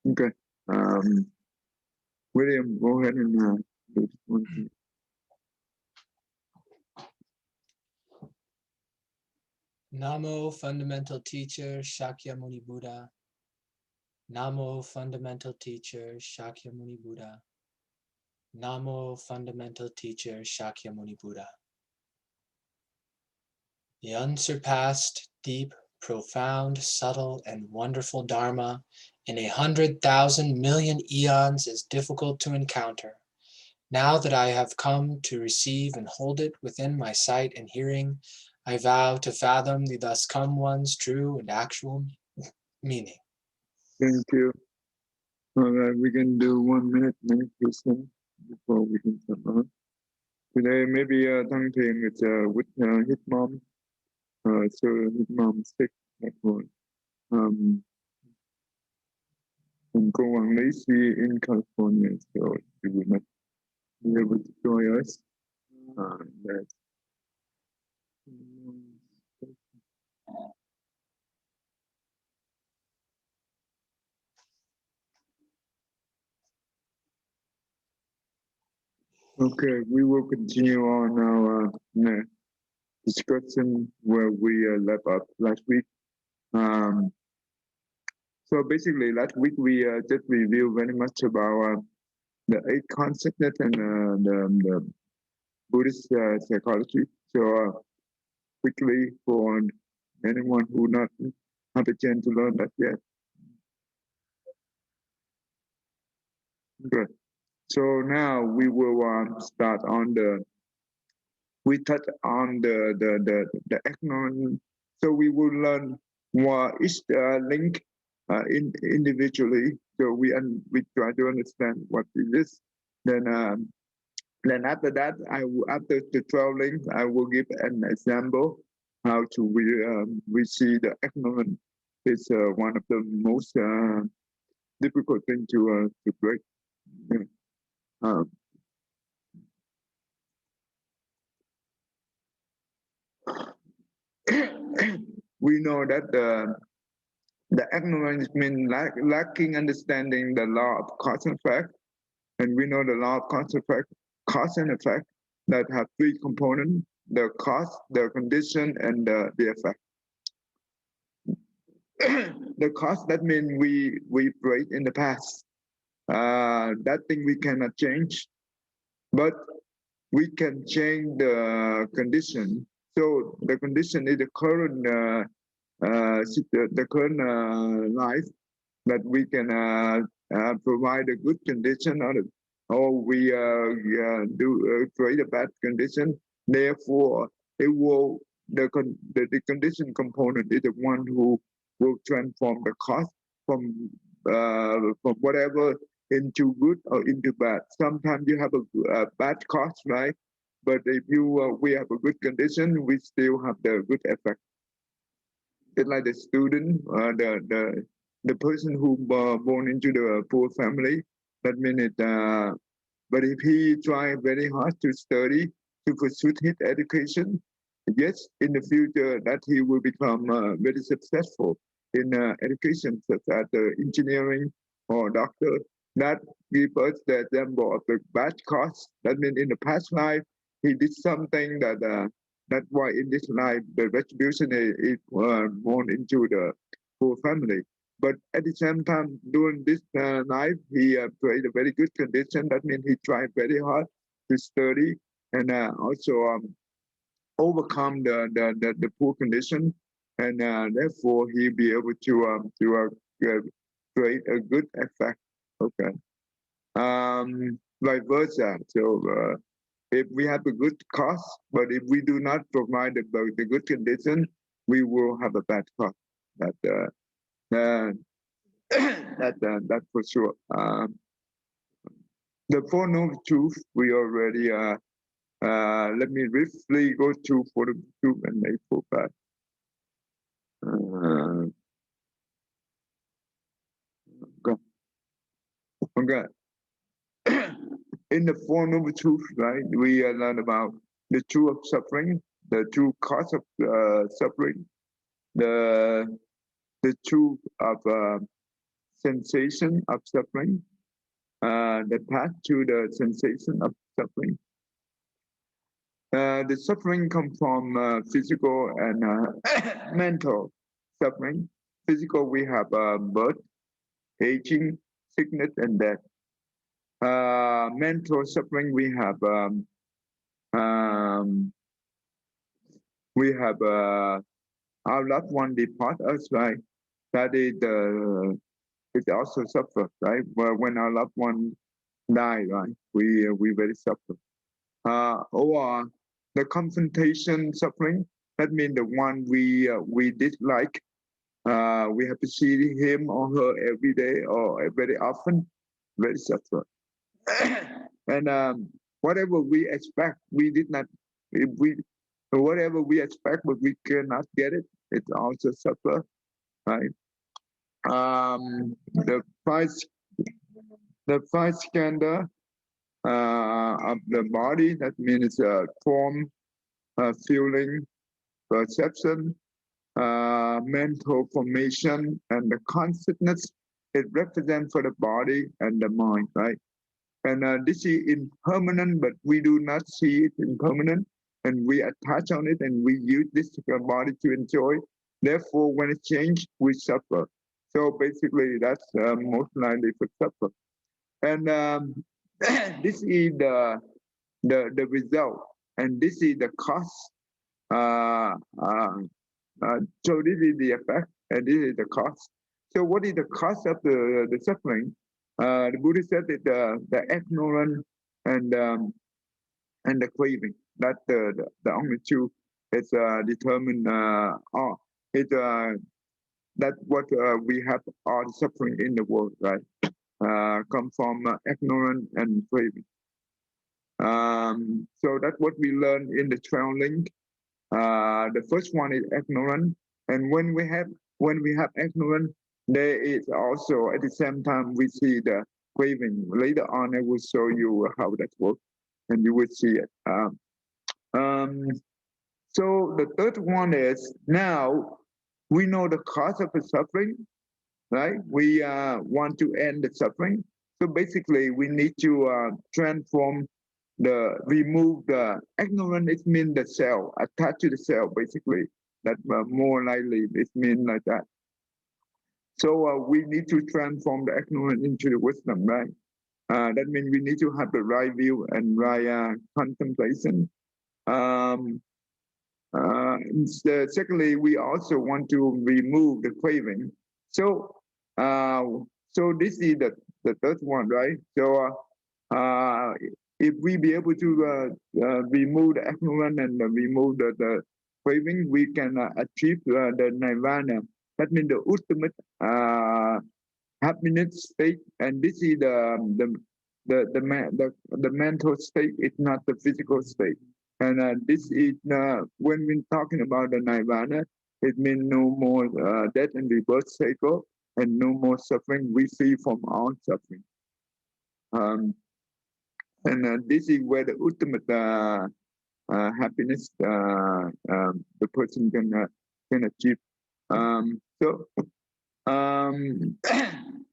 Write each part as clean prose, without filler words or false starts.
Okay. William, go ahead and do this one. Namo Fundamental Teacher Shakyamuni Buddha. Namo Fundamental Teacher Shakyamuni Buddha. Namo Fundamental Teacher Shakyamuni Buddha. The unsurpassed, deep, profound, subtle, and wonderful Dharma in 100,000 million eons is difficult to encounter. Now that I have come to receive and hold it within my sight and hearing, I vow to fathom the thus come one's true and actual meaning. Thank you. All right, we can do 1 minute meditation before we can start on. Today, maybe Thang Thiền is with his mom. So his mom's sick. That one. And Ko Wang Lý in California, so he will not be able to join us. That's okay, we will continue on our discussion where we left off last week. So basically, last week we just reviewed very much about the 8 consciousness and the Buddhist psychology. So quickly for anyone who not had a chance to learn that yet. Good. So now we will start on we touch on the economic. So we will learn more each link individually. So we try to understand what it is. Then after that, after the 12 links, I will give an example how to we see the economic is one of the most difficult thing to break. Yeah. We know that the ignorance means lacking understanding the law of cause and effect, and we know the law of cause and effect that have 3 components: the cause, the condition, and the effect. The cause, that means we break in the past. That thing we cannot change, but we can change the condition. So the condition is the current life, that we can provide a good condition, or we create a bad condition. Therefore, it will the condition component is the one who will transform the cause from whatever into good or into bad. Sometimes you have a bad cause, right? But if we have a good condition, we still have the good effect. It's like the student, the person who born into the poor family. That means but if he try very hard to study, to pursue his education, yes, in the future that he will become very successful in education, such as engineering or doctor. That gives us the example of the bad cause. That means in the past life, he did something that that's why in this life the retribution is born into the poor family. But at the same time, during this life, he created a very good condition. That means he tried very hard to study and also overcome the poor condition, and therefore he'll be able to create a good effect. Okay. Vice versa. So if we have a good cause, but if we do not provide the good condition, we will have a bad cause. That's for sure. The Four Noble Truth, we already let me briefly go to for the truth and make for that. Okay. In the Four Noble Truth, right, we learn about the truth of suffering, the true cause of suffering, the the truth of sensation of suffering, the path to the sensation of suffering. The suffering comes from physical and mental suffering. Physical, we have birth, aging, sickness, and death. Mental suffering, we have our loved one depart us, right? That is it also suffer, right? Well, when our loved one die, right? We very suffer. Or the confrontation suffering, that means the one we dislike. We have to see him or her every day or very often, very suffer. And whatever we expect, we did not. If we whatever we expect, but we cannot get it, it's also suffer, right? Um, the five the five skandha of the body, that means form, feeling, perception, mental formation, and the consciousness. It represents for the body and the mind, right? And this is impermanent, but we do not see it impermanent, and we attach on it, and we use this body to enjoy. Therefore, when it changes, we suffer. So basically, that's most likely for suffer. And this is the result, and this is the cost. Uh, uh, so this is the effect, and this is the cost. So what is the cost of the suffering? The Buddha said that the ignorant and the craving. That the only two is determined. It that what we have all the suffering in the world, right? Come from ignorance and craving. So that's what we learn in the 12 link. The first one is ignorant, and when we have ignorance, there is also at the same time we see the craving. Later on, I will show you how that works, and you will see it. Um, so the third one is now we know the cause of the suffering, right? We want to end the suffering. So basically, we need to transform remove the ignorant. It means the cell attached to the cell. Basically, that more likely it means like that. So we need to transform the ignorant into the wisdom, right? That means we need to have the right view and right contemplation. Um, Secondly, we also want to remove the craving. So, uh, so this is the third one, right? So, if we be able to remove the ignorance and remove the craving, we can achieve the nirvana. That means the ultimate happiness state, and this is the mental state. It's not the physical state. And this is when we're talking about the nirvana, it means no more death and rebirth cycle, and no more suffering. We free from all suffering. And this is where the ultimate happiness the person can achieve. So,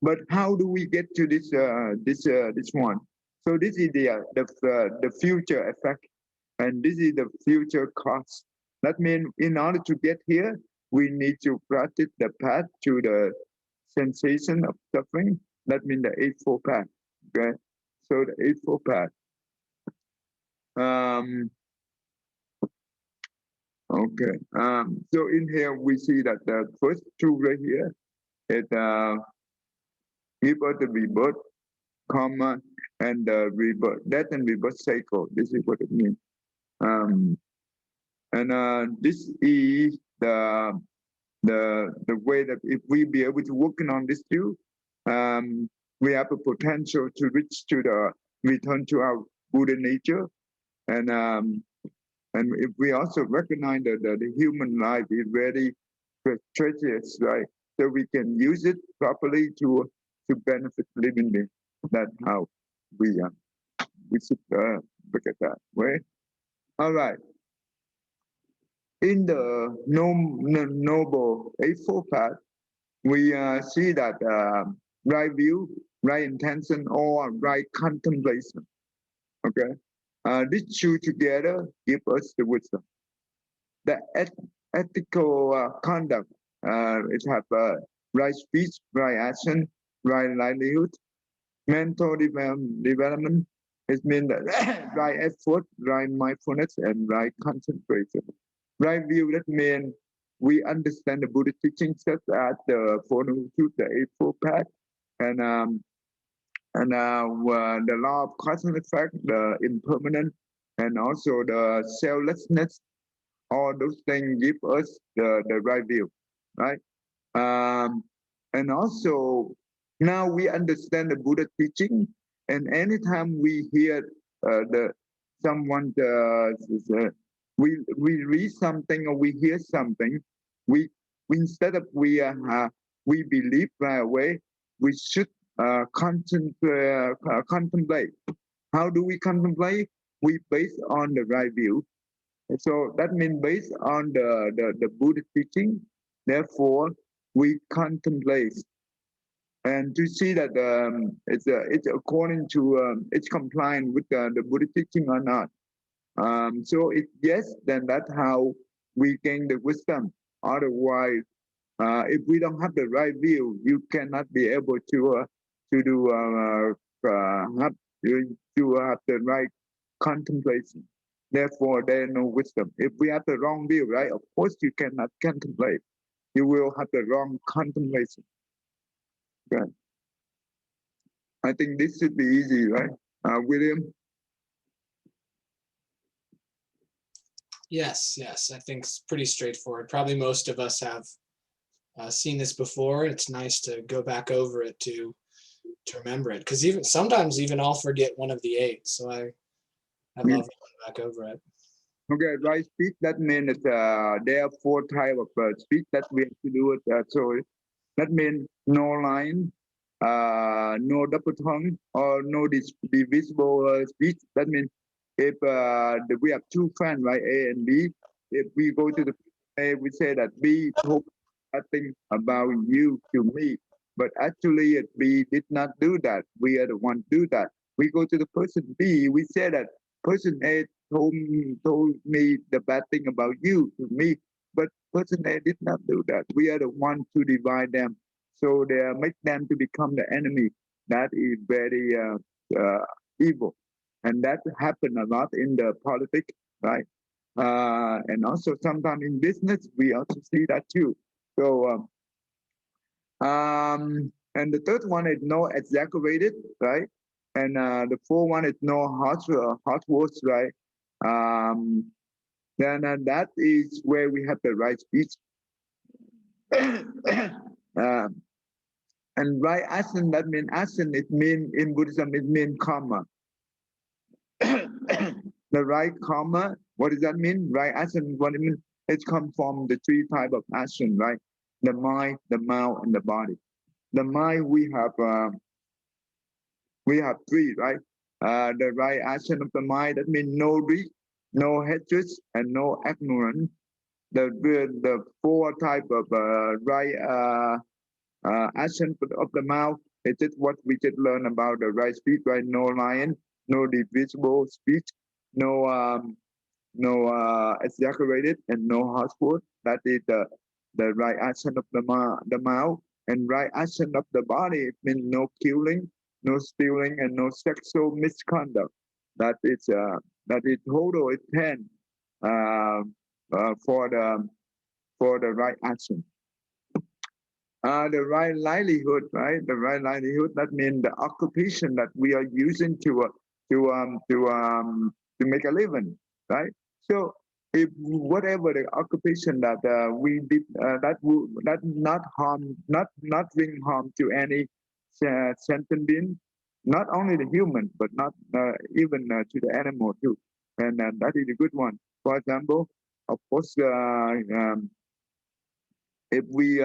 but how do we get to this one? So this is the future effect, and this is the future cost. That means in order to get here, we need to practice the path to the sensation of suffering. That means the Eightfold Path. Okay, so the Eightfold Path. Okay. So in here we see that the first two right here is rebirth and rebirth, karma, and rebirth, death and rebirth cycle. This is what it means. And this is the way that if we be able to working on this too, we have a potential to reach to the return to our Buddha nature, and if we also recognize that the human life is very precious, right? So we can use it properly to benefit living beings. That's how we should look at that way. All right. In the noble Eightfold Path, we see that right view, right intention, or right contemplation. Okay, these two together give us the wisdom. The ethical conduct, it have right speech, right action, right livelihood. Mental development, it means that right effort, right mindfulness, and right concentration. Right view, that means we understand the Buddhist teachings such as the Four Noble Truths, the Eightfold Path, and the law of cause and effect, the impermanent, and also the selflessness. All those things give us the right view, right? Um, and also, now we understand the Buddha teaching, and anytime we hear the someone we read something or we hear something, we instead of we believe right away, we should contemplate. How do we contemplate? We base on the right view. So that means based on the Buddhist teaching, therefore we contemplate and to see that it's according to it's compliant with the Buddhist teaching or not. So if yes, then that's how we gain the wisdom. Otherwise, if we don't have the right view, you cannot be able to do have to have the right contemplation. Therefore, there is no wisdom. If we have the wrong view, right? Of course, you cannot contemplate. You will have the wrong contemplation. Okay. I think this should be easy, right, William? Yes, yes, I think it's pretty straightforward. Probably most of us have seen this before. It's nice to go back over it to remember it, because even sometimes even I'll forget one of the eight. So I love going back over it. Okay, right speech. That means there are four types of speech that we have to do it. So that means no line, no double tongue, or no divisible speech. That means if we have two friends, right, A and B, if we go to the A, we say that B told nothing about you to me, but actually B did not do that. We are the one do that. We go to the person B, we say that person A told me the bad thing about you to me, but person A did not do that. We are the one to divide them, so they make them to become the enemy. That is very evil, and that happened a lot in the politics, right? And also sometimes in business we also see that too. So and the third one is no exaggerated, right? And the fourth one is no hot words, right? Um, then that is where we have the right speech. um, and right action, that means action, it means in Buddhism, it means karma. The right karma, what does that mean? Right action, what it means? It comes from the three type of action, right? The mind, the mouth, and the body. The mind, we have three, right? The right action of the mind, that means no greed, no hatred, and no ignorance. The four type of right action of the mouth, it is what we just learned about the right speech, right? No lying, no divisible speech, no exaggerated, and no harsh word. That is the right action of the mouth. And right action of the body, it means no killing, no stealing, and no sexual misconduct. That is total is 10 uh, for the right action. The right livelihood, right? The right livelihood. That means the occupation that we are using to make a living, right? So if whatever the occupation that we did, that not harm, not bring harm to any sentient being, not only the human, but not even to the animal too, and that is a good one. For example, of course, if we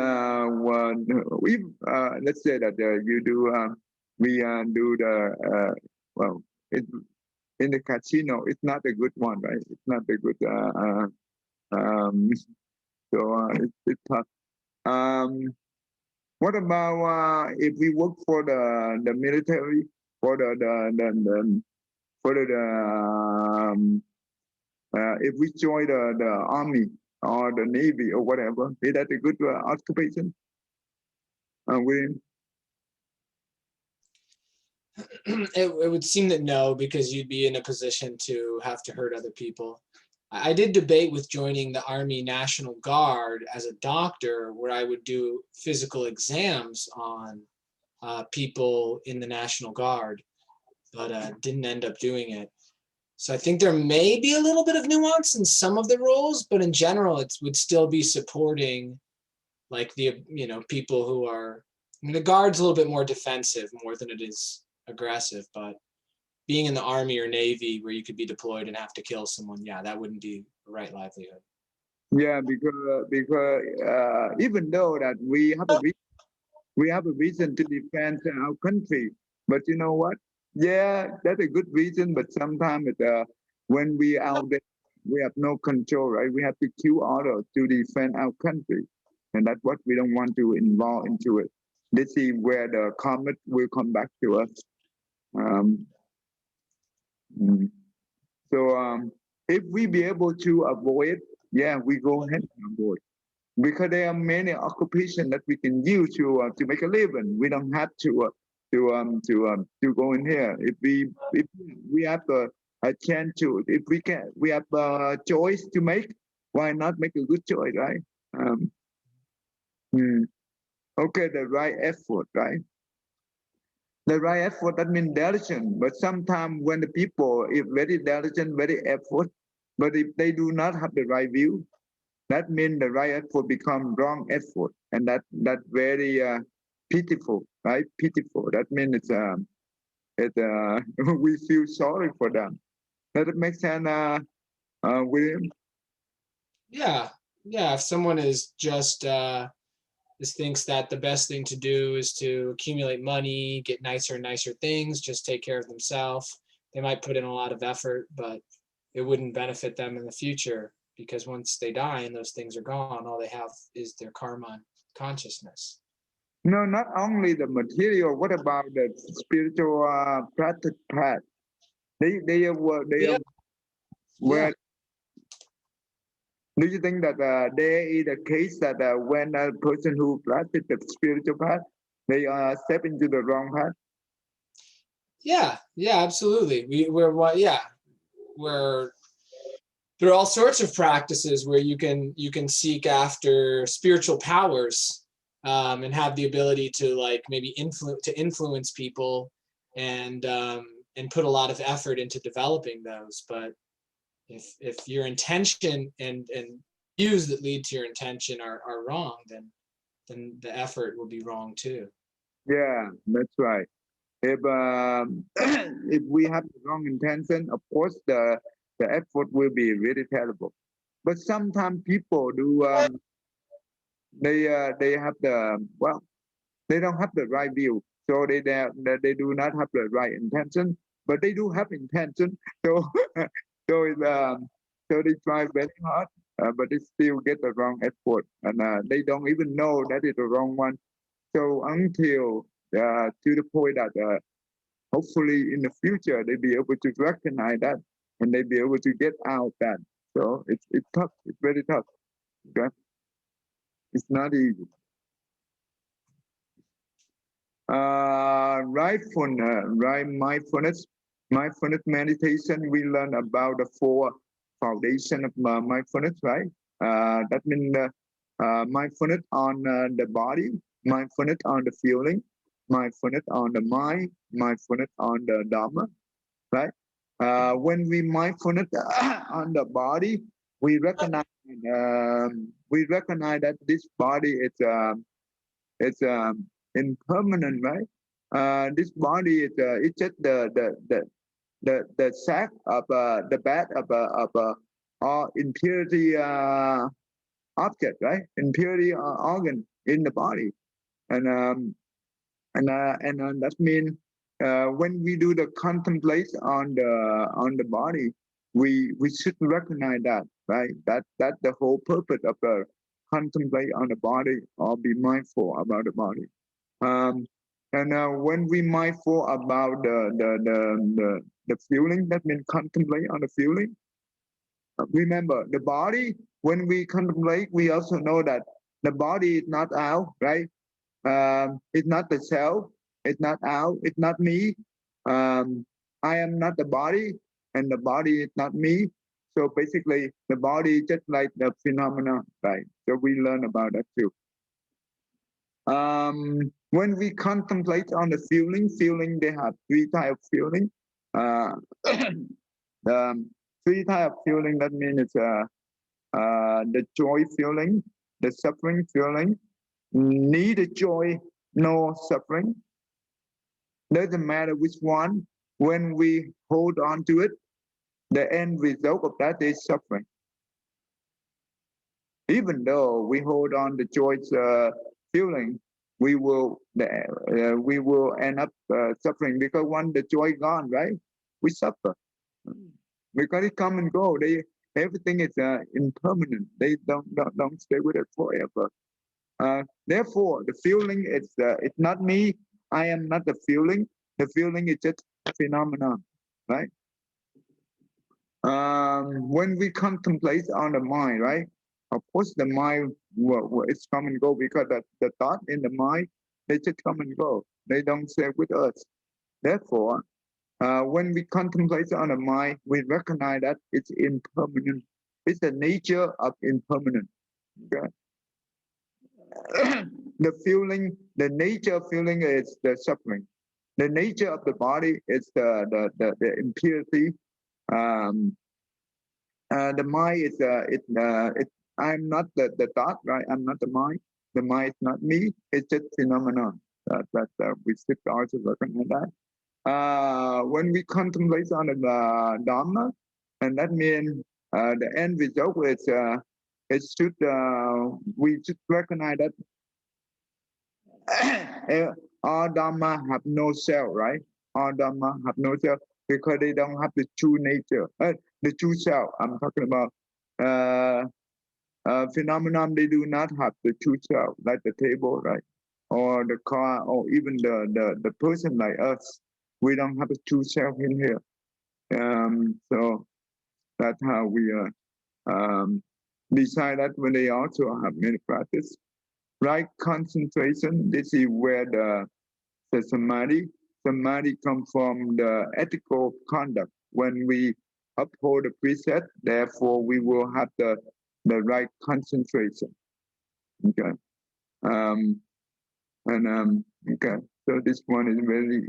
let's say that you do we do the well it, in the casino, it's not a good one, right? It's not a good um, so it's tough. What about if we work for the military, for the for the if we join the army or the navy or whatever? Is that a good occupation? William? It would seem that no, because you'd be in a position to have to hurt other people. I did debate with joining the Army National Guard as a doctor, where I would do physical exams on people in the National Guard, but didn't end up doing it. So I think there may be a little bit of nuance in some of the roles, but in general, it would still be supporting like the people who are. I mean, the Guard's a little bit more defensive more than it is aggressive, but being in the Army or Navy where you could be deployed and have to kill someone, yeah, that wouldn't be the right livelihood. Yeah, because even though that we have a reason to defend our country, but you know what? Yeah, that's a good reason, but sometimes when we out there, we have no control, right? We have to kill others to defend our country, and that's what we don't want to involve into it. Let's see where the comet will come back to us. Um, mm. So if we be able to avoid, yeah, we go ahead and avoid because there are many occupations that we can use to make a living. We don't have to go in here. If we have a chance to, if we have a choice to make, why not make a good choice, right? Um, hmm. Okay, the right effort, right? The right effort, that means diligent. But sometimes when the people is very diligent, very effort, but if they do not have the right view, that means the right effort become wrong effort, and that very pitiful, right? Pitiful. That means we feel sorry for them. Does it make sense, William? Yeah, yeah. If someone is just thinks that the best thing to do is to accumulate money, get nicer and nicer things, just take care of themselves, they might put in a lot of effort, but it wouldn't benefit them in the future because once they die and those things are gone, all they have is their karma consciousness. No, not only the material. What about the spiritual practice path? They Yeah, are yeah, where. Do you think that there is a case that when a person who practice the spiritual path, they step into the wrong path? yeah, yeah, absolutely. We're there are all sorts of practices where you can seek after spiritual powers, and have the ability to like maybe influence people and put a lot of effort into developing those. But if your intention and views that lead to your intention are wrong, then the effort will be wrong too. Yeah, that's right. If if we have the wrong intention, of course the effort will be really terrible. But sometimes people do they have the well they don't have the right view, so they do not have the right intention, but they do have intention. So so it's, so they try very hard, but they still get the wrong effort, and they don't even know that is the wrong one. So until to the point that hopefully in the future they be able to recognize that and they be able to get out that. So it's tough. It's very tough. Okay? It's not easy. Right mindfulness meditation. We learn about the four foundation of mindfulness, right? That means mindfulness on the body, mindfulness on the feeling, mindfulness on the mind, mindfulness on the dharma, right? When we mindfulness on the body, we recognize that this body is impermanent, right? This body is it's just the sack of the bed of impurity object, right? Impurity organ in the body, and that means when we do the contemplate on the body, we should recognize that, right? That's the whole purpose of the contemplate on the body or be mindful about the body. Um, and when we mindful about the feeling, that means contemplate on the feeling. Remember the body. When we contemplate, we also know that the body is not out, right? It's not the self. It's not out. It's not me. I am not the body, and the body is not me. So basically, the body is just like the phenomenon, right? So we learn about that too. When we contemplate on the feeling, they have three types of feeling. Uh, three types of feeling. That means it's the joy feeling, the suffering feeling. Neither joy nor suffering. Doesn't matter which one. When we hold on to it, the end result of that is suffering. Even though we hold on the joy's feeling, we will end up suffering, because when the joy gone, right, we suffer because it come and go. Everything is impermanent. They don't stay with it forever. Therefore, the feeling is it's not me. I am not the feeling. The feeling is just a phenomenon, right? When we contemplate on the mind, right? Of course, the mind it's come and go, because the thought in the mind, they just come and go. They don't stay with us. Therefore, when we contemplate on the mind, we recognize that it's impermanent. It's the nature of impermanent. Okay? The nature of feeling is the suffering. The nature of the body is the impurity. Um, the mind is I'm not the thought, right? I'm not the mind. The mind is not me. It's just phenomenon. We should also recognize that. When we contemplate on the Dharma, and that means the end result is it should we should recognize that all Dharma have no self, right? All Dharma have no self because they don't have the true nature, the true self. I'm talking about phenomenon. They do not have the true self, like the table, right? Or the car, or even the person like us. We don't have a true self in here. So that's how we decide that when they also have many practice. Right concentration, this is where the samadhi. Samadhi comes from the ethical conduct. When we uphold the precept, therefore we will have the right concentration. Okay. Okay. So this one is very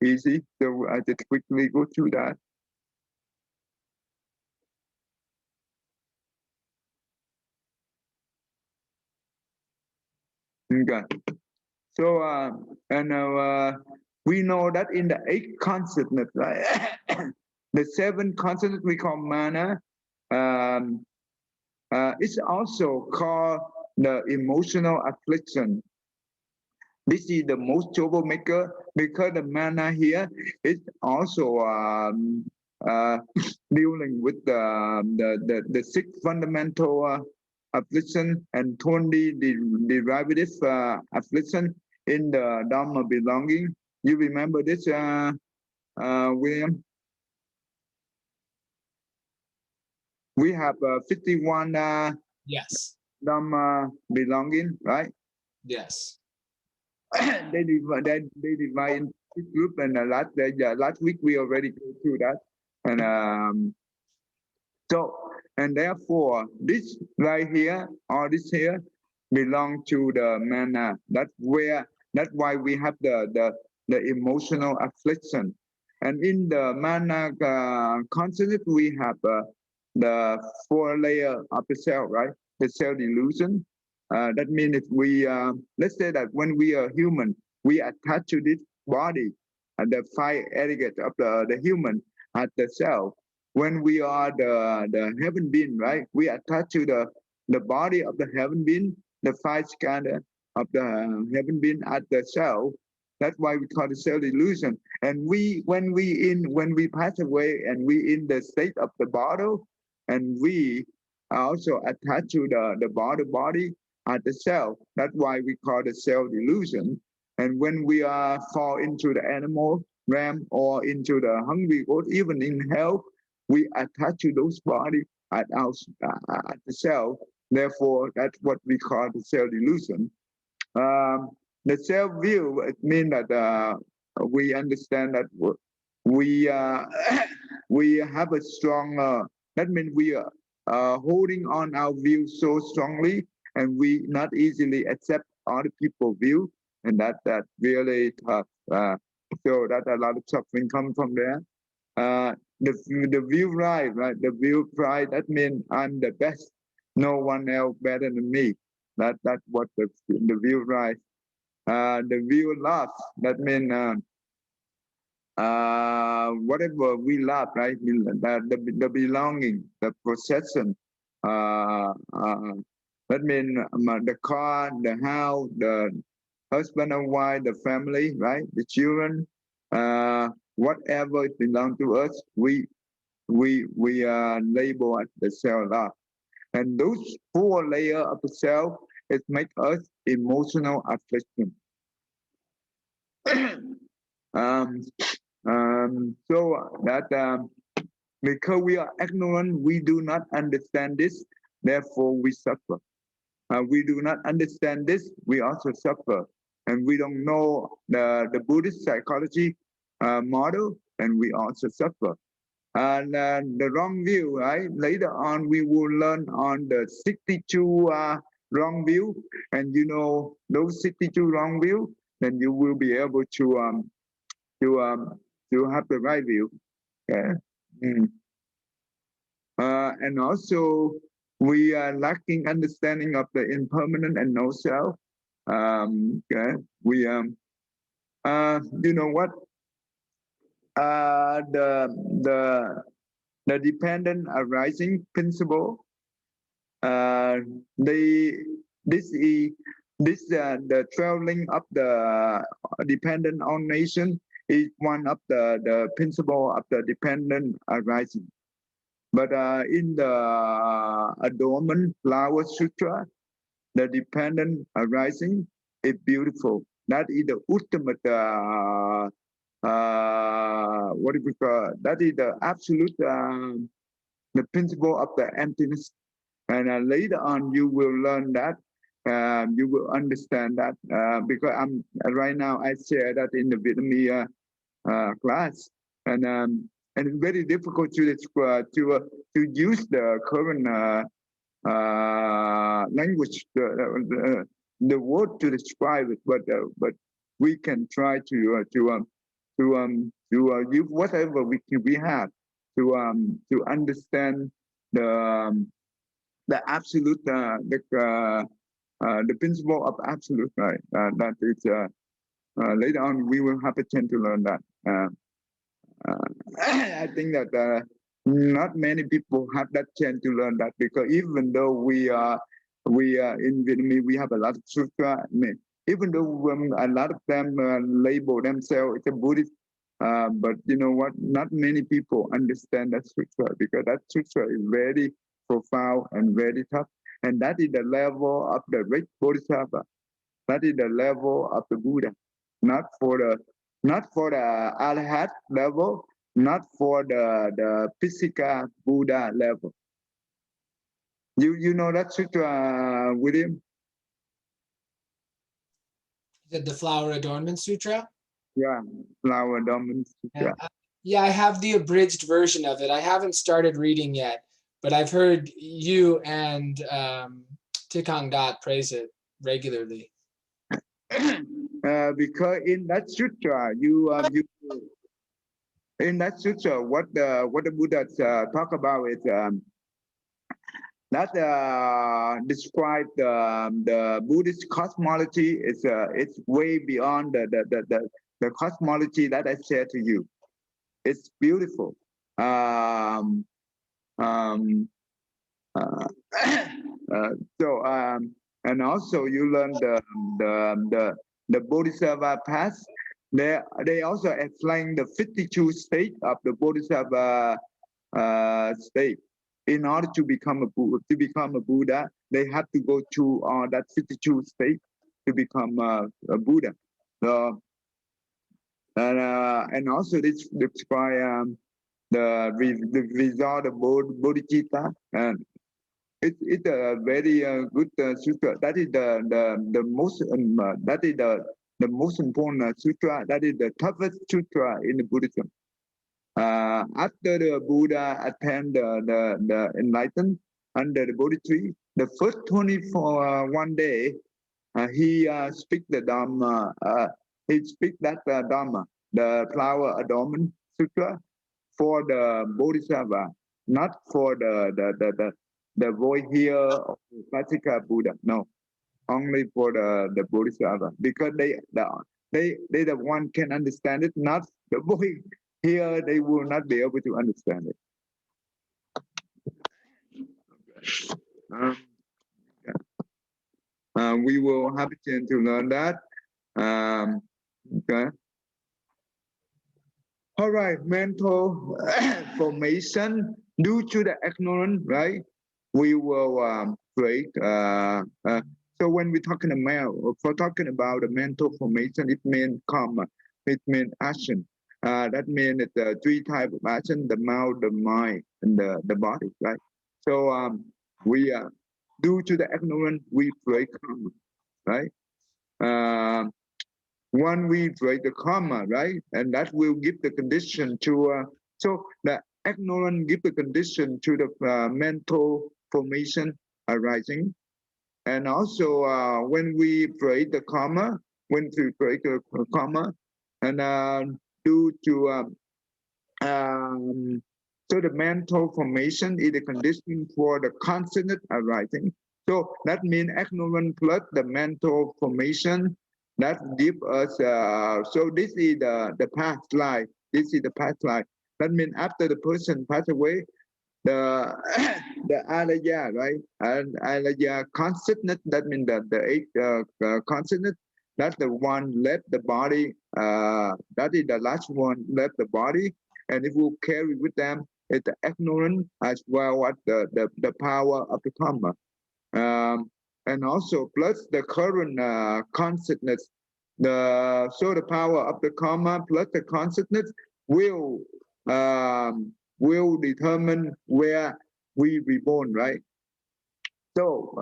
easy. So I just quickly go through that. Okay. So we know that in the eight consciousness, right? The seven consciousness we call mana. It's also called the emotional affliction. This is the most troublemaker, because the mana here is also uh, dealing with the six fundamental affliction and 20 derivative affliction in the Dharma belonging. You remember this, William? We have 51 Yes. Dharma belonging, right? Yes. They divide in this group, and last week we already go through that, and so and therefore this right here or this here belong to the mana. That's why we have the emotional affliction, and in the mana consciousness we have the four layer of the self, right? The self delusion. That means if we, let's say that when we are human, we attach to this body, and the five aggregate of the human at the self. When we are the heaven being, right? We attach to the body of the heaven being, the five skandha of the heaven being at the self. That's why we call it self illusion. And when we pass away and we in the state of the body, and we are also attached to the body at the self. That's why we call it self illusion. And when we fall into the animal realm or into the hungry ghost, even in hell, we attach to those bodies at the cell. Therefore, that's what we call the cell delusion. Um, the self view, it means that we understand that we we have a strong. That means we are holding on our view so strongly, and we not easily accept other people's view, and that really tough. So that a lot of suffering comes from there. The view right? The view pride. That means I'm the best. No one else better than me. That's what the view right. The view love. That means whatever we love, right? The belonging, the possession. Uh, uh, that means the car, the house, the husband and wife, the family, right? The children, whatever it belongs to us, we label as the self love. And those four layers of the self, it make us emotional affliction. um, so that because we are ignorant, we do not understand this, therefore we suffer. We do not understand this, we also suffer. And we don't know the Buddhist psychology model, and we also suffer. And the wrong view, right? Later on, we will learn on the 62 wrong view, and you know those 62 wrong view, then you will be able to um, to have the right view. Yeah. Mm. And also, we are lacking understanding of the impermanent and no self. Okay. We you know what? Uh, the the the dependent arising principle. Uh, they this is the traveling of the dependent on nation is one of the principle of the dependent arising. But in the Adornment Flower Sutra, the dependent arising is beautiful. That is the ultimate, what do we call? That is the absolute, the principle of the emptiness. And later on, you will learn that. You will understand that because I'm right now. I share that in the Vietnamese class, and it's very difficult to use the current language, the word to describe it, but we can try to use whatever we have to understand the absolute the principle of absolute, right? That is later on we will have a chance to learn that. I think that not many people have that chance to learn that, because even though we are in Vietnamese, we have a lot of sutra. I mean, even though a lot of them label themselves as a Buddhist, but you know what? Not many people understand that sutra, because that sutra is very profound and very tough, and that is the level of the great Bodhisattva. That is the level of the Buddha, not for the Arhat level, not for the physical Buddha level. You know that sutra, William? Is it the Flower Adornment Sutra? Yeah, Flower Adornment Sutra. Yeah, I have the abridged version of it. I haven't started reading yet, but I've heard you and Tikang Dot praise it regularly. Because in that sutra, you in that sutra, what the Buddhas talk about is that describe the Buddhist cosmology is it's way beyond the cosmology that I said to you. It's beautiful. Um, um, uh, so and also you learn the Bodhisattva path. They also explain the 52 state of the Bodhisattva state. In order to become a Buddha, they have to go through that 52 state to become a Buddha. So, and also this by the result of bodhicitta, and it's a very good sutra. That is the most that is the most important sutra. That is the toughest sutra in the Buddhism. After the Buddha attained the enlightened under the Bodhi tree, the first 24 one day he speak the Dhamma. He speak that Dhamma, the flower adornment sutra, for the Bodhisattva, not for the boy here of the classical Buddha. No, only for the Bodhisattva, because they the one can understand it, not the boy here. They will not be able to understand it. Um, we will have a chance to learn that. Okay. All right, mental formation due to the ignorance, right? We will create. So when we're talking about the mental formation, it means karma, it means action. That means it's three types of action: the mouth, the mind, and the body, right? So we due to the ignorance, we create karma, right? One we create the karma, right? And that will give the condition to, so the ignorance give the condition to the mental formation arising. And also when we create the karma, and due to, so the mental formation is the condition for the consciousness arising. So that means ignorance plus the mental formation that give us, so this is the past life. This is the past life. That means after the person passed away, the the alaya, right? And alaya consciousness, that means that the eight consciousness, that's the one left the body, that is the last one left the body, and it will carry with them it's the ignorance as well as the power of the karma. And also plus the current consciousness, so the power of the karma plus the consciousness will determine where we reborn, right? So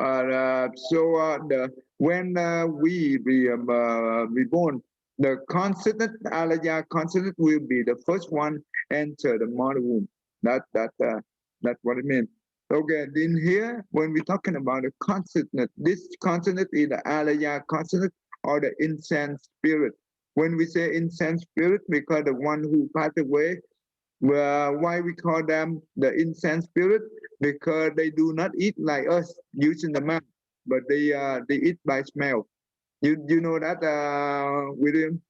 when we reborn, the consciousness, alaya consciousness, will be the first one enter the mother womb. That's what it means. Okay, in here, when we're talking about the consciousness, this consciousness is the alaya consciousness or the incense spirit. When we say incense spirit, because the one who passed away, why we call them the incense spirit? Because they do not eat like us using the mouth, but they eat by smell. You know that, William?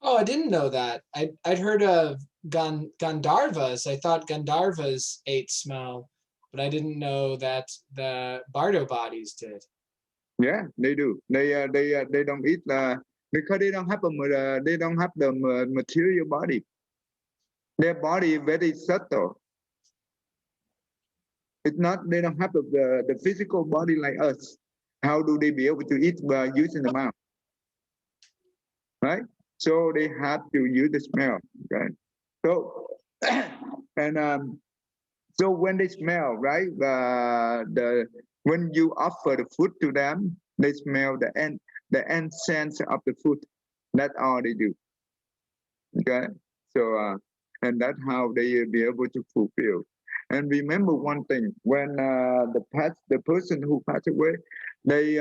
Oh, I didn't know that. I'd heard of Gandharvas. I thought Gandharvas ate smell, but I didn't know that the Bardo bodies did. Yeah, they do. They don't eat because they don't have they don't have the material body. Their body is very subtle. It's not. They don't have the physical body like us. How do they be able to eat by using the mouth? Right? So they have to use the smell. Okay. So and so when they smell, right? When you offer the food to them, they smell the incense of the food. That's all they do. Okay. So and that's how they will be able to fulfill. And remember one thing: when the person who passed away, they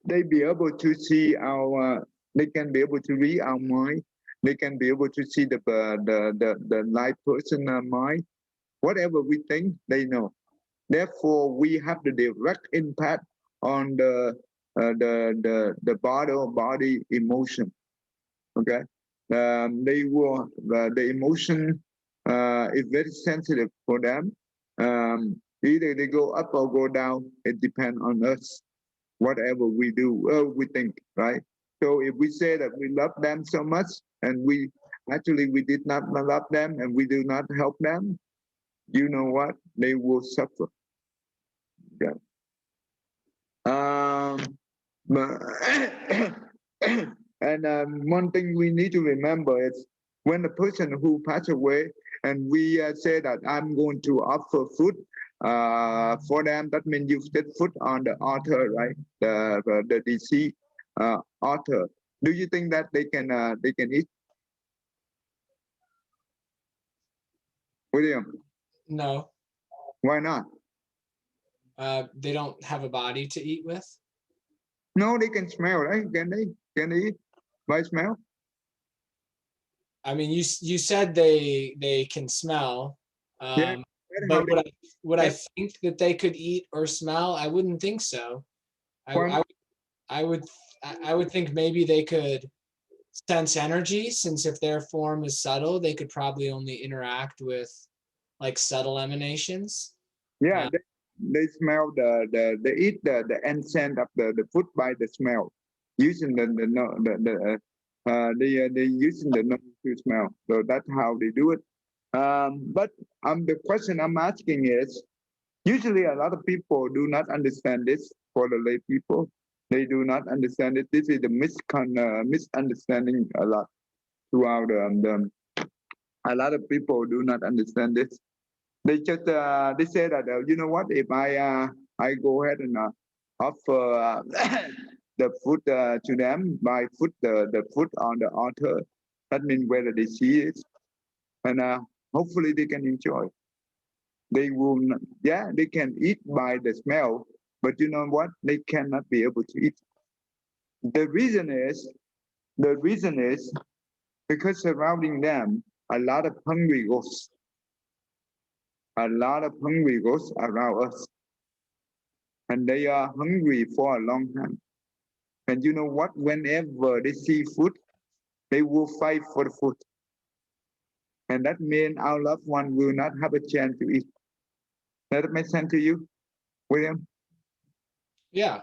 they be able to see our, they can be able to read our mind. They can be able to see the live person mind. Whatever we think, they know. Therefore, we have the direct impact on the body emotion. Okay, they will the emotion is very sensitive for them. Either they go up or go down. It depends on us. Whatever we do, we think, right? So if we say that we love them so much, and we did not love them, and we do not help them, you know what? They will suffer. Okay. But and one thing we need to remember is when the person who passed away and we say that I'm going to offer food for them, that means you set food on the altar, right? The deceased altar. Do you think that they can eat? William, No, why not? they don't have a body to eat with. No, they can smell, right? Can they? Can they eat by smell? I mean, you said they can smell, Yeah, that's how but would I they. think that they could eat or smell? I wouldn't think so. I Why not? I, I would I would think maybe they could sense energy, since if their form is subtle, they could probably only interact with like subtle emanations. Yeah, Uh, they smell they eat the scent of the food by the smell, using the no they using the nose to smell. So that's how they do it. But the question I'm asking is usually a lot of people do not understand this. For the lay people, they do not understand it. This is the misunderstanding a lot throughout a lot of people do not understand this. They just they say that you know what, if I go ahead and offer the food to them by put the food on the altar, that means whether they see it and hopefully they can enjoy. They will not, yeah, they can eat by the smell, but you know what, they cannot be able to eat. The reason is the reason is because surrounding them a lot of hungry ghosts, a lot of hungry ghosts around us, and they are hungry for a long time. And you know what? Whenever they see food, they will fight for the food. And that means our loved one will not have a chance to eat. Does that make sense to you, William? yeah,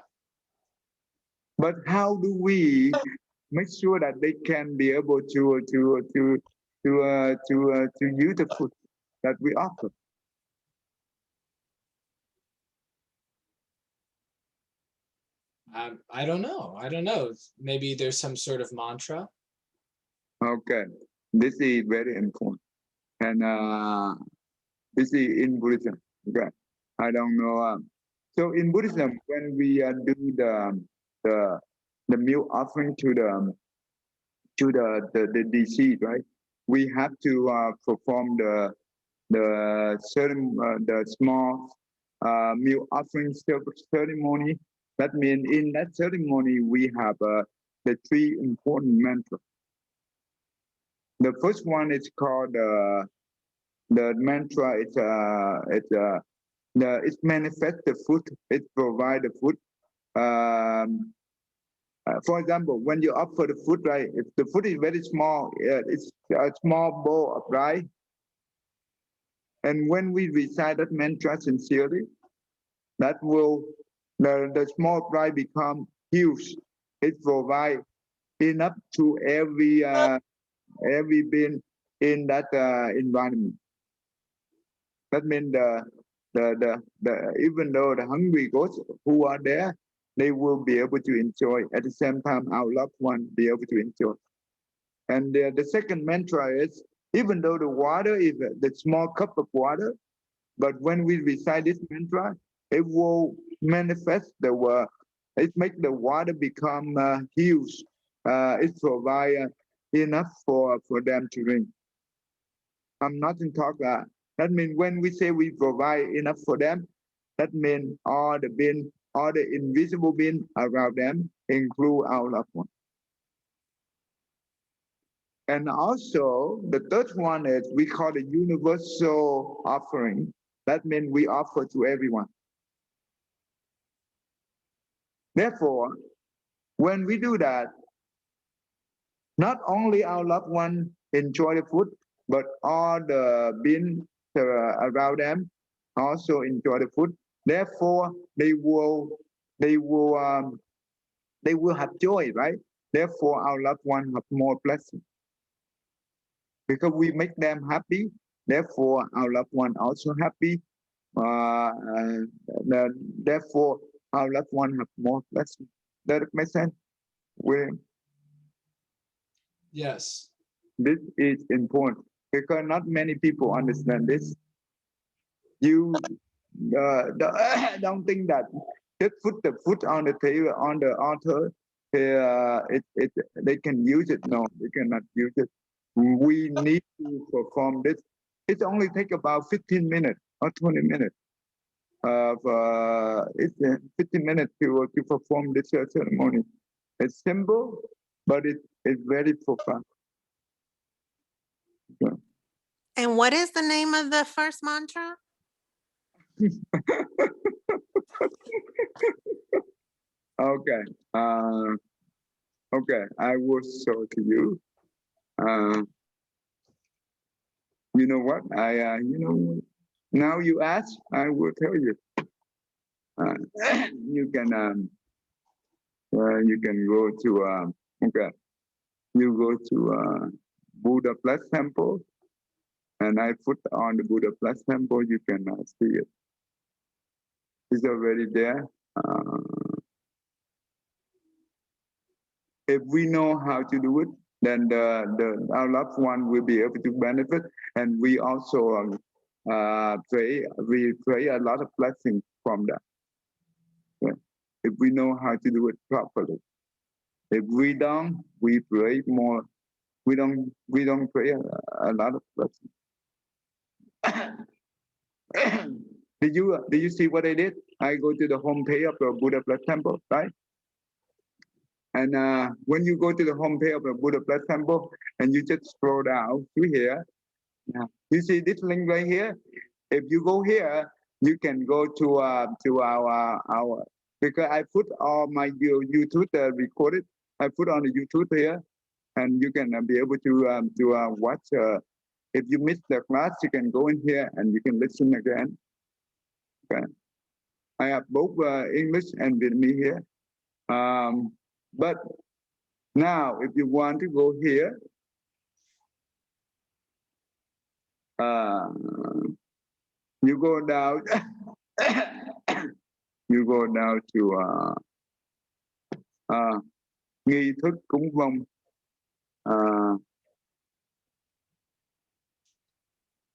But how do we make sure that they can be able to use the food that we offer? I don't know. I don't know. Maybe there's some sort of mantra. Okay, this is very important. And this is in Buddhism. Okay, I don't know. So in Buddhism, when we do the the meal offering to the deceased, right? We have to perform the certain the small meal offering ceremony. That means in that ceremony we have the three important mantras. The first one is called the mantra. It manifests the food. It provides the food. For example, when you offer the food, right? If the food is very small, it's a small bowl of rice. And when we recite that mantra sincerely, that will the small rice become huge. It provides enough to every being in that environment. That means even though the hungry ghosts who are there, they will be able to enjoy. At the same time, our loved one be able to enjoy. And the second mantra is, even though the water is the small cup of water, but when we recite this mantra, it will manifest it makes the water become huge. It provides enough for them to drink. I'm not in talk that. That means when we say we provide enough for them, that means all the invisible being around them, include our loved one. And also, the third one is we call the universal offering. That means we offer to everyone. Therefore, when we do that, not only our loved one enjoy the food, but all the beings around them also enjoy the food. Therefore, they will they will have joy, right? Therefore, our loved one have more blessing because we make them happy. Therefore, our loved one also happy. Therefore, our loved one have more blessing. That makes sense? William? Yes. This is important because not many people understand this. You don't think that just put the foot on the table on the altar. They can use it. No, they cannot use it. We need to perform this. It only take about 15 minutes or 20 minutes. It's 15 minutes to perform this ceremony. It's simple, but it's very profound. Yeah. And what is the name of the first mantra? Okay. Okay. I will show to you. You know what? Now you ask, I will tell you. You can go to okay. You go to Buddha Plus Temple, and I put on the Buddha Plus Temple. You can see it. It's already there. If we know how to do it, then our loved one will be able to benefit, and we also pray a lot of blessings from that. Yeah. If we know how to do it properly. If we don't, we pray more. We don't pray a lot of blessings. Did you see what I did? I go to the homepage of the Buddha Plus Temple, right? And when you go to the homepage of the Buddha Plus Temple, and you just scroll down to here, you see this link right here. If you go here, you can go to our because I put all my YouTube recorded. I put on the YouTube here, and you can be able to watch. If you miss the class, you can go in here and you can listen again. Okay. I have both English and Vietnamese here. But now, if you want to go here, you go down. You go down to nghi thức cúng vong.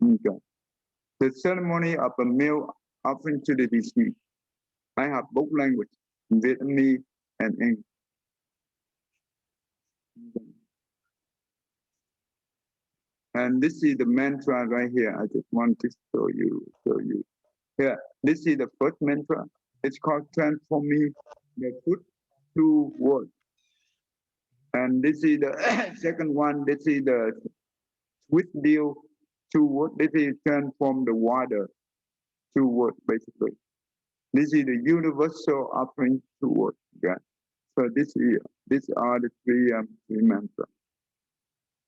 Okay. The ceremony of a meal offering to the deceased. I have both language, Vietnamese and English. And this is the mantra right here. I just want to show you. Here, this is the first mantra. It's called transforming the food to word. And this is the second one. This is the sweet deal to word. This is transform the water to word, basically. This is the universal offering to word. Okay? So these are the three mantras.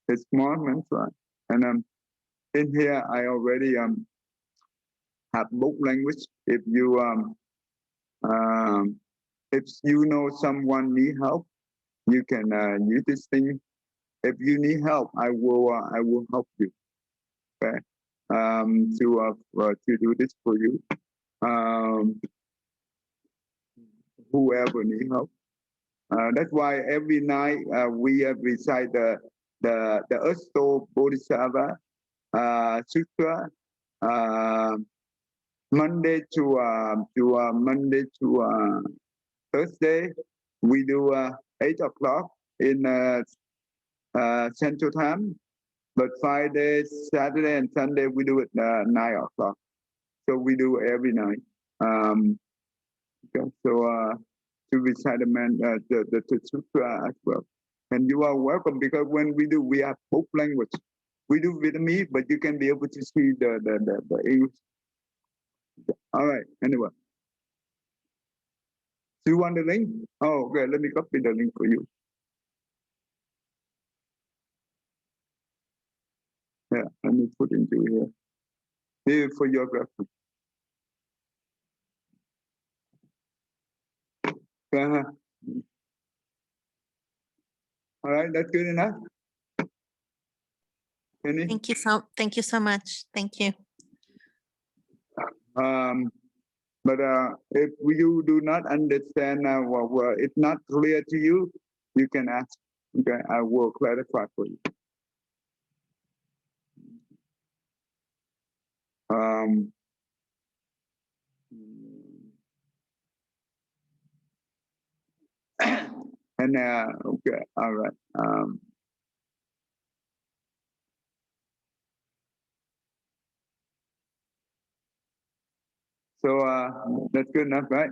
The small mantra. And in here, I already have both language. If you know someone need help, you can use this thing. If you need help, I will help you. Okay, to do this for you. Whoever need help. That's why every night we recite the Asto Bodhisattva Sutra. Monday to Thursday, we do 8 o'clock in Central Time. But Friday, Saturday, and Sunday, we do it 9 o'clock. So we do every night. Okay, so to recite the sutra as well. And you are welcome, because when we have both language. We do Vietnamese, but you can be able to see the English. All right, anyway. Do you want the link? Oh, okay, let me copy the link for you. Yeah, let me put into here. Here for your reference. All right, that's good enough. Penny? Thank you so much. Thank you. But if you do not understand it's not clear to you, you can ask. Okay, I will clarify for you. And okay, all right. So that's good enough, right?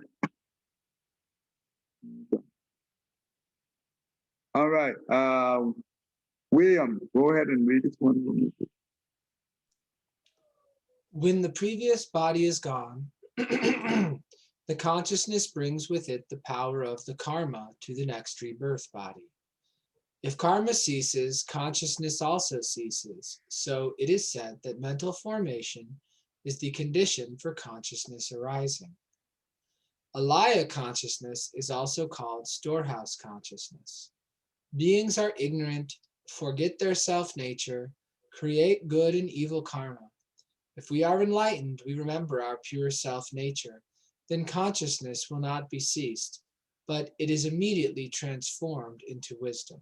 All right. William, go ahead and read this one for me. When the previous body is gone, the consciousness brings with it the power of the karma to the next rebirth body. If karma ceases, consciousness also ceases. So it is said that mental formation is the condition for consciousness arising. Alaya consciousness is also called storehouse consciousness. Beings are ignorant, forget their self-nature, create good and evil karma. If we are enlightened, we remember our pure self-nature, then consciousness will not be ceased, but it is immediately transformed into wisdom.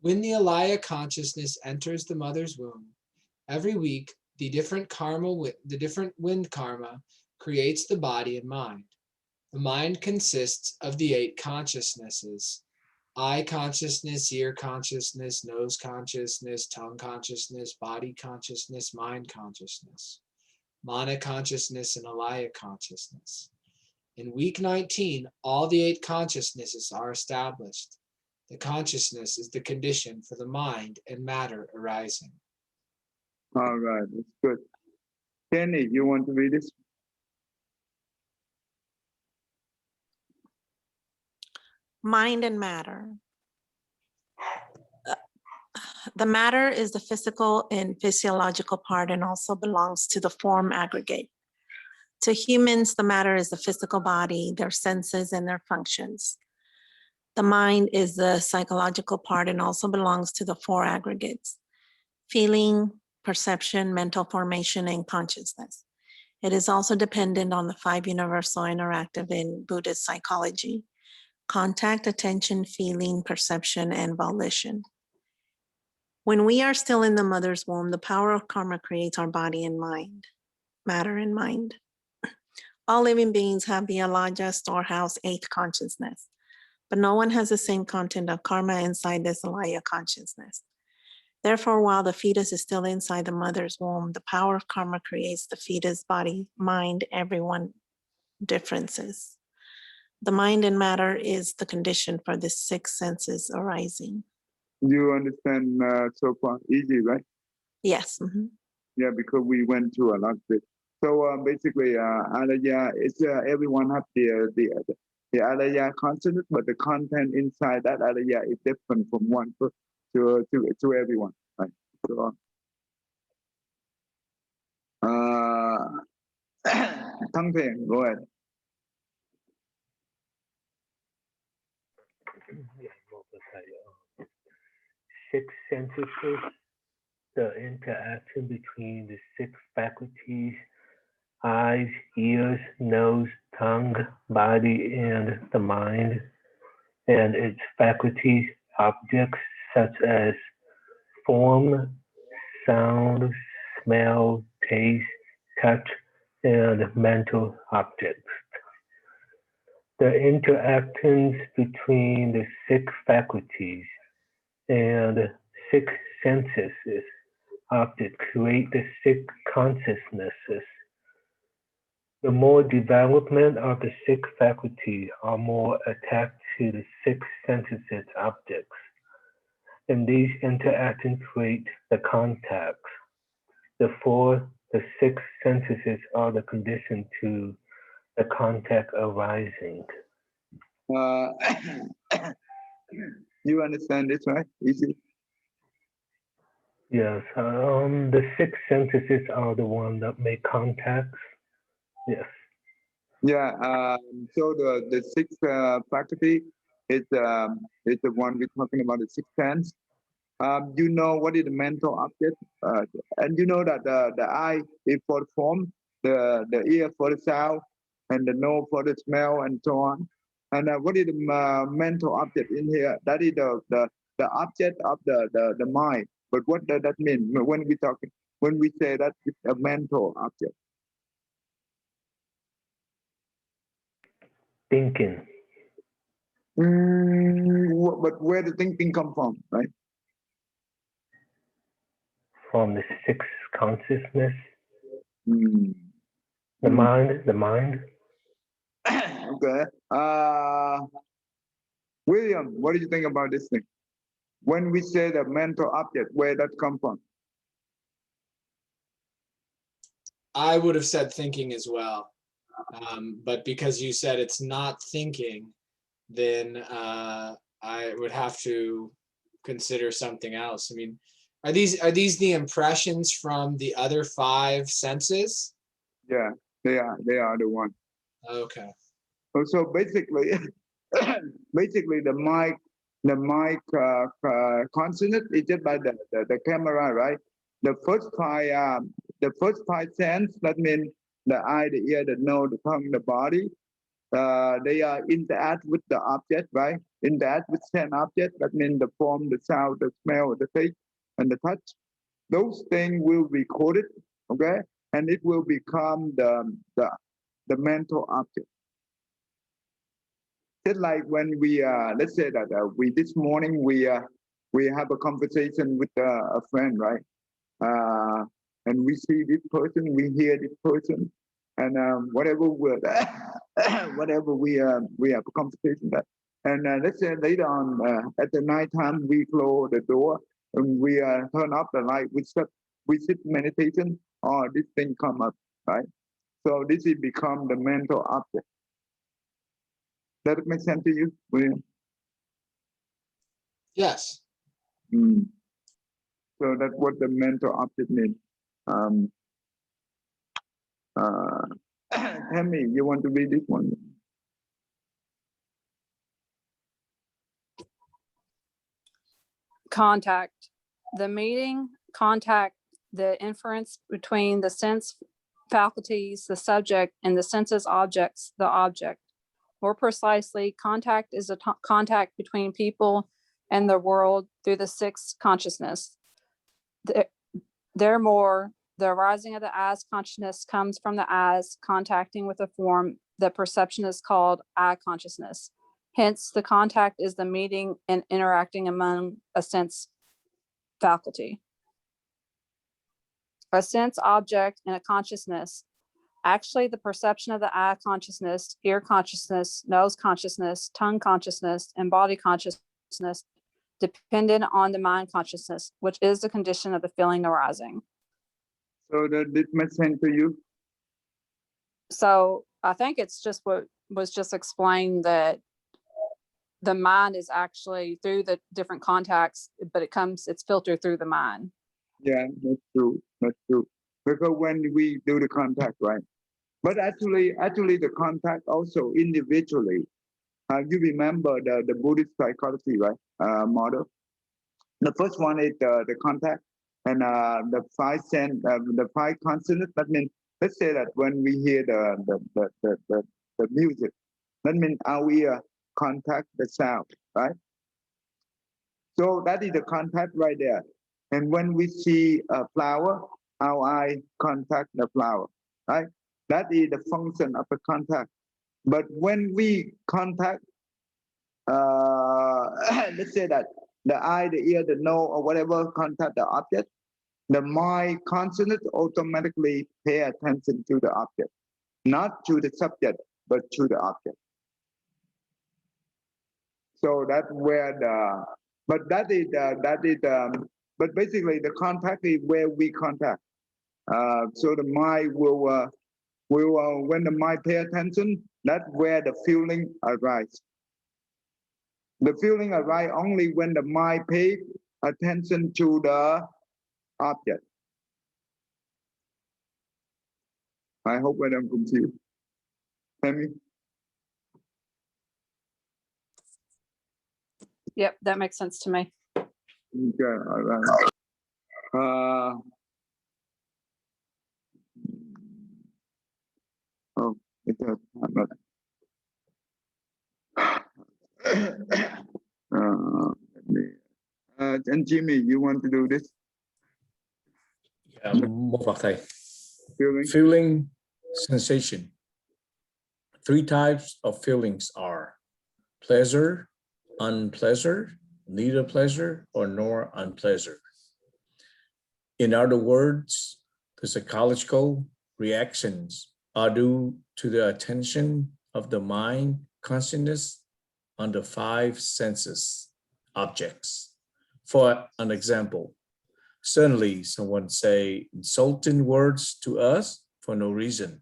When the Alaya consciousness enters the mother's womb, every week the different wind karma creates the body and mind. The mind consists of the 8 consciousnesses: eye consciousness, ear consciousness, nose consciousness, tongue consciousness, body consciousness, mind consciousness, mana consciousness, and Alaya consciousness. In week 19, all the 8 consciousnesses are established. The consciousness is the condition for the mind and matter arising. All right, that's good. Kenny, you want to read this? Mind and matter. The matter is the physical and physiological part and also belongs to the form aggregate. To humans, the matter is the physical body, their senses, and their functions. The mind is the psychological part and also belongs to the 4 aggregates: feeling, perception, mental formation, and consciousness. It is also dependent on the 5 universal interactive in Buddhist psychology: contact, attention, feeling, perception, and volition. When we are still in the mother's womb, the power of karma creates our body and mind, matter and mind. All living beings have the Alaya storehouse 8 consciousness, but no one has the same content of karma inside this Alaya consciousness. Therefore, while the fetus is still inside the mother's womb, the power of karma creates the fetus, body, mind, everyone differences. The mind and matter is the condition for the 6 senses arising. You understand so far? Easy, right? Yes. Mm-hmm. Yeah, because we went through a lot of it. So basically, Alaya is everyone have the Alaya consciousness, but the content inside that Alaya is different from one to everyone, right? So, Thăng Thiện, go ahead. Six senses, the interaction between the 6 faculties: eyes, ears, nose, tongue, body, and the mind, and its faculties, objects such as form, sound, smell, taste, touch, and mental objects. The interactions between the 6 faculties and 6 senses objects create the 6 consciousnesses. The more development of the 6 faculties are more attached to the 6 senses objects, and these interactions create the contacts. Therefore, the 6 senses are the condition to the contact arising. You understand this, right? Easy. Yes, the 6 senses are the ones that make contacts. Yes. Yeah. So the 6 faculty is the one we're talking about, the 6 sense. You know what is the mental object, and you know that the eye is for the form, the ear for the sound, and the nose for the smell, and so on. And what is the mental object in here? That is the object of the mind. But what does that mean when we say that it's a mental object? Thinking. But where the thinking come from, right? From the sixth consciousness. Mm. The mind. Okay. William, what do you think about this thing? When we say the mental object, where that come from? I would have said thinking as well. But because you said it's not thinking, then I would have to consider something else. I mean, are these the impressions from the other 5 senses? Yeah, they are the one. Okay. So basically, basically the mic consonant is just by the camera, right? The first 5 sense, that means the eye, the ear, the nose, the tongue, the body. They interact with the object, right? Interact with 10 objects. That means the form, the sound, the smell, the taste, and the touch. Those things will be coded, okay, and it will become the mental object. Just like when we let's say that we this morning we have a conversation with a friend, right? And we see this person, we hear this person, and whatever word, whatever we have a conversation that, and let's say later on at the night time we close the door and we turn off the light, we sit meditation, or this thing come up, right? So this is become the mental object. Does it make sense to you, William? Yes. Mm. So that's what the mental object means. Tammy, you want to read this one? Contact. The meeting, contact, the inference between the sense faculties, the subject, and the senses objects, the object. More precisely, contact is a contact between people and the world through the sixth consciousness. Therefore, the arising of the as consciousness comes from the as contacting with a form. The perception is called I consciousness. Hence, the contact is the meeting and interacting among a sense faculty. A sense object and a consciousness. Actually, the perception of the I consciousness, ear consciousness, nose consciousness, tongue consciousness, and body consciousness dependent on the mind consciousness, which is the condition of the feeling arising. So that did make sense to you? So I think it's just what was just explained, that the mind is actually through the different contacts, but it's filtered through the mind. Yeah, that's true. That's true. Because when we do the contact, right? But actually the contact also individually. You remember the Buddhist psychology, right? Model. The first one is the contact, and the 5 sense, the 5 consonants. That means, let's say that when we hear the music, that means our ear contact the sound, right? So that is the contact right there. And when we see a flower, our eye contact the flower, right? That is the function of the contact. But when we contact, let's say that the eye, the ear, the nose, or whatever contact the object, the mind consciousness automatically pay attention to the object, not to the subject, but to the object. So that's where but but basically the contact is where we contact. So the mind will when the mind pay attention, that's where the feeling arises. The feeling arises only when the mind pays attention to the object. I hope I don't confuse. Tammy? Yep, that makes sense to me. Okay, all right. Oh, it's a, but, let me, and Jimmy, you want to do this? Một hoặc thầy. Feeling? Feeling, sensation. 3 types of feelings are pleasure, unpleasure, neither pleasure or nor unpleasure. In other words, the psychological reactions are due to the attention of the mind consciousness on the 5 senses objects. For an example, suddenly someone say insulting words to us for no reason.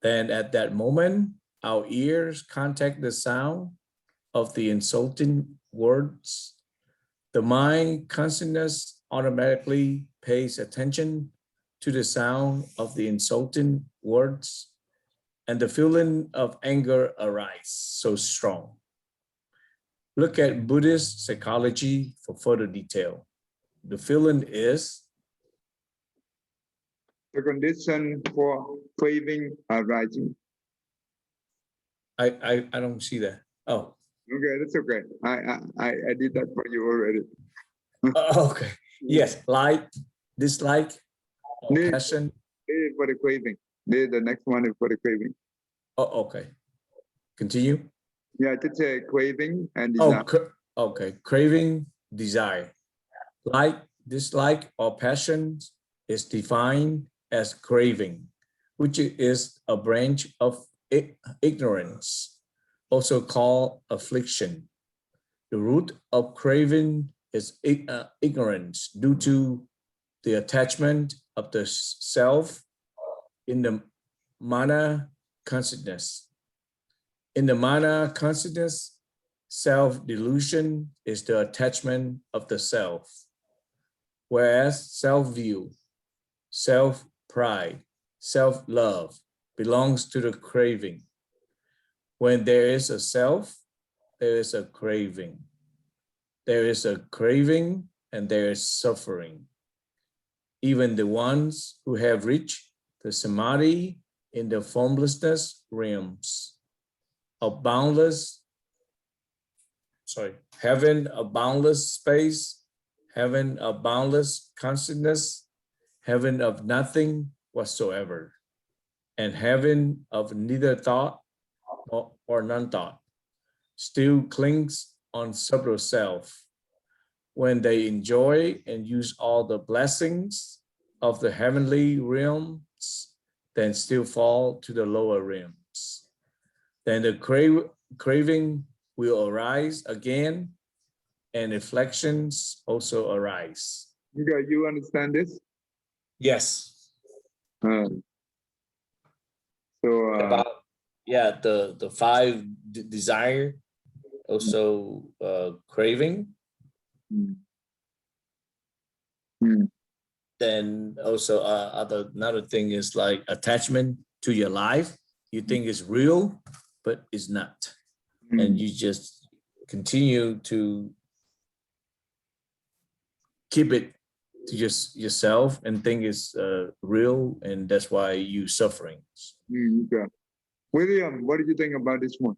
Then at that moment, our ears contact the sound of the insulting words. The mind consciousness automatically pays attention to the sound of the insulting words, and the feeling of anger arises so strong. Look at Buddhist psychology for further detail. The feeling is The condition for craving arising. I don't see that. Oh, Okay, that's okay. I did that for you already. okay. Yes, like, dislike, or Need, passion. need for the craving. Need the next one is for the craving. Oh, okay. Continue. Yeah, just say craving and Oh, desire. okay. Craving, desire. Like, dislike, or passion is defined as craving, which is a branch of ignorance, also called affliction. The root of craving is ignorance due to the attachment of the self in the mana consciousness. In the mana consciousness, self-delusion is the attachment of the self, whereas self-view, self-pride, self-love belongs to the craving. When there is a self, there is a craving. There is a craving and there is suffering. Even the ones who have reached the samadhi in the formlessness realms of boundless, having a boundless space, having a boundless consciousness, having of nothing whatsoever, and having of neither thought or non-thought, still clings on subtle self. When they enjoy and use all the blessings of the heavenly realms, then still fall to the lower realms. Then the craving will arise again, and afflictions also arise. You understand this? Yes. So the 5 desire, also craving. Then also another thing is like attachment to your life. You think it's real, but it's not. And you just continue to keep it to just yourself and think it's real, and that's why you suffering. Okay. William, what do you think about this one?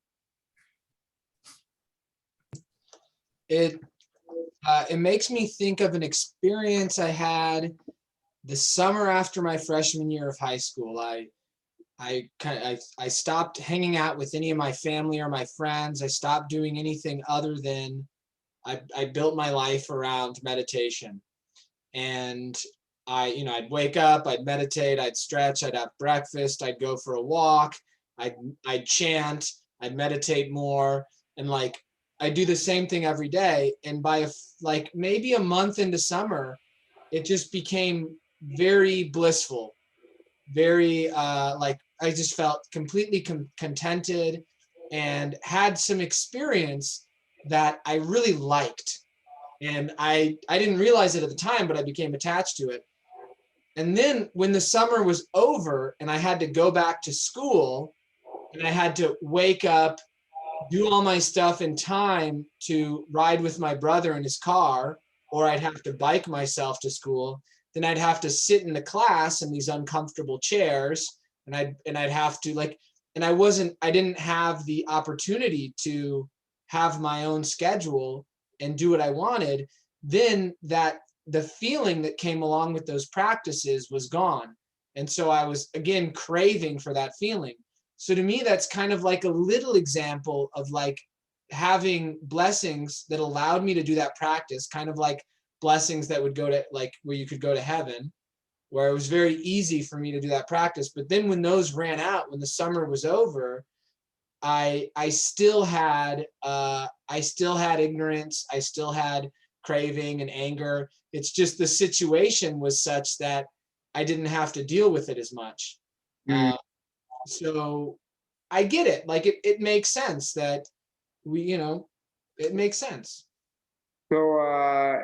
It makes me think of an experience I had the summer after my freshman year of high school. I stopped hanging out with any of my family or my friends. I stopped doing anything other than I built my life around meditation. And I'd wake up, I'd meditate, I'd stretch, I'd have breakfast, I'd go for a walk, I'd chant, I'd meditate more, and like I do the same thing every day. And by maybe a month into summer, it just became very blissful, very I just felt completely contented and had some experience that I really liked. And I didn't realize it at the time, but I became attached to it. And then when the summer was over and I had to go back to school and I had to wake up, do all my stuff in time to ride with my brother in his car or I'd have to bike myself to school, then I'd have to sit in the class in these uncomfortable chairs, and I'd have to like, and I didn't have the opportunity to have my own schedule and do what I wanted. Then the feeling that came along with those practices was gone. And so I was again craving for that feeling. So to me, that's kind of like a little example of like having blessings that allowed me to do that practice, kind of like blessings that would go to like where you could go to heaven, where it was very easy for me to do that practice. But then when those ran out, when the summer was over, I still had ignorance, I still had craving and anger. It's just the situation was such that I didn't have to deal with it as much. Mm. So I get it. Like it makes sense that it makes sense. So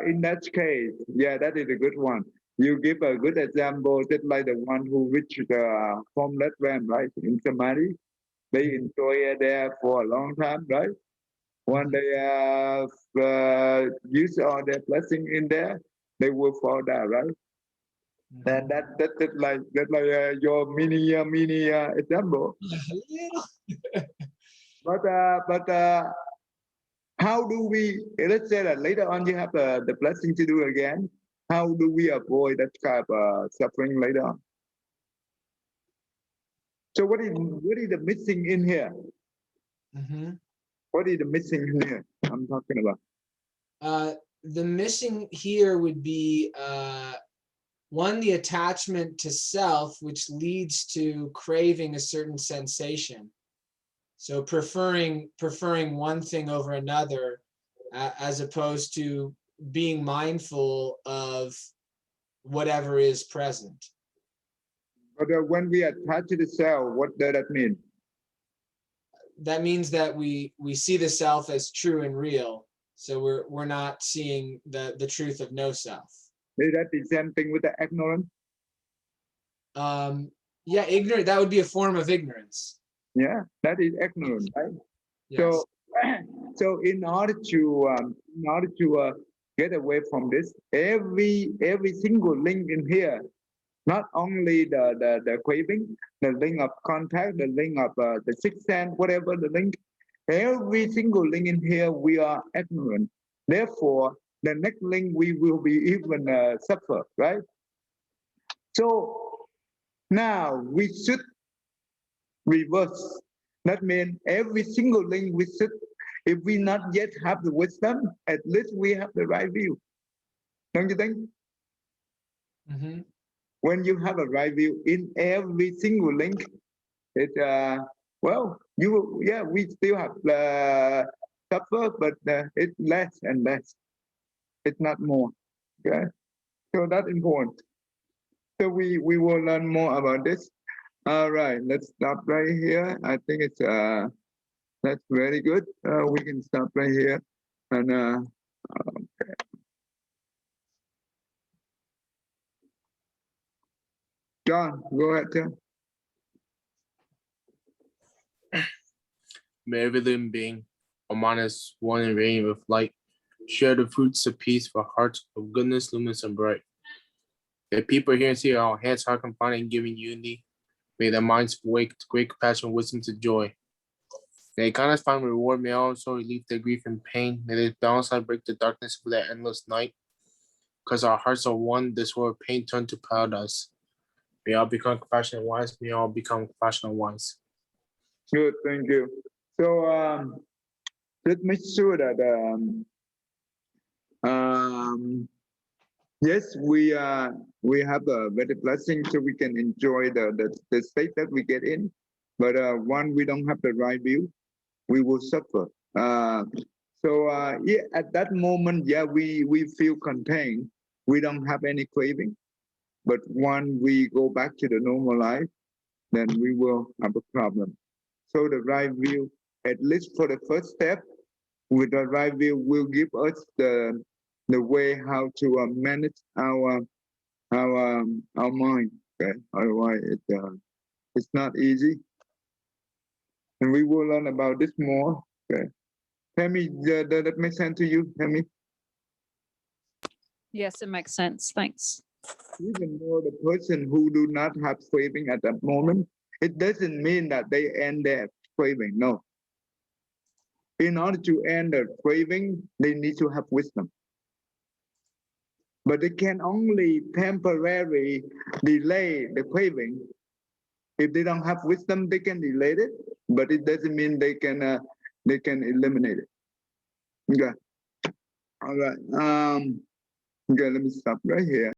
in that case, yeah, that is a good one. You give a good example, just like the one who reached the formless realm, right? In Samadhi, they enjoy it there for a long time, right? When they use all their blessing in there, they will fall down, right? And that's like your mini example. But how do we? Let's say that later on you have the blessing to do again. How do we avoid that kind of suffering later on? So what is the missing in here? Mhm. What is the missing in here? I'm talking about. The missing here would be one, the attachment to self, which leads to craving a certain sensation. So preferring one thing over another, as opposed to being mindful of whatever is present. But when we attach to the self, what does that mean? That means that we see the self as true and real. So we're not seeing the truth of no self. Is that the same thing with the ignorance? Yeah, ignorant. That would be a form of ignorance. Yeah, that is ignorance, right? Yes. So in order to get away from this, every single link in here, not only the craving, the link of contact, the link of the sixth sense, whatever the link, every single link in here, we are ignorant. Therefore, the next link we will be even suffer, right? So now we should reverse. That means every single link we should, if we not yet have the wisdom, at least we have the right view. Don't you think? Mm-hmm. When you have a right view in every single link, it well, we still have suffer, but it's less and less. It's not more. Okay, so that's important. So we will learn more about this. All right, let's stop right here. I think it's that's very good. We can stop right here. And okay. John, go ahead, John. May every living being, among us, one and radiant with light, share the fruits of peace for hearts of goodness, luminous and bright. May people here and see our hands are confined and giving unity. May their minds wake to great compassion, wisdom to joy. May kindness find reward, may also relieve their grief and pain. May this balance light break the darkness of that endless night. Because our hearts are one, this world of pain turn to paradise. May all become compassionate and wise. May all become compassionate and wise. Good, thank you. So let's make sure that yes, we have a better blessing so we can enjoy the state that we get in. But one, we don't have the right view, we will suffer. Yeah, at that moment, yeah, we feel contained. We don't have any craving. But when we go back to the normal life, then we will have a problem. So the right view, at least for the first step, with the right view, will give us the way how to manage our mind. Okay, otherwise it's not easy, and we will learn about this more. Okay, Tammy, that makes sense to you, Tammy? Yes, it makes sense. Thanks. Even though the person who do not have craving at that moment, it doesn't mean that they end their craving. No. In order to end the craving, they need to have wisdom. But they can only temporarily delay the craving. If they don't have wisdom, they can delay it, but it doesn't mean they can eliminate it. Okay. All right. Okay, let me stop right here.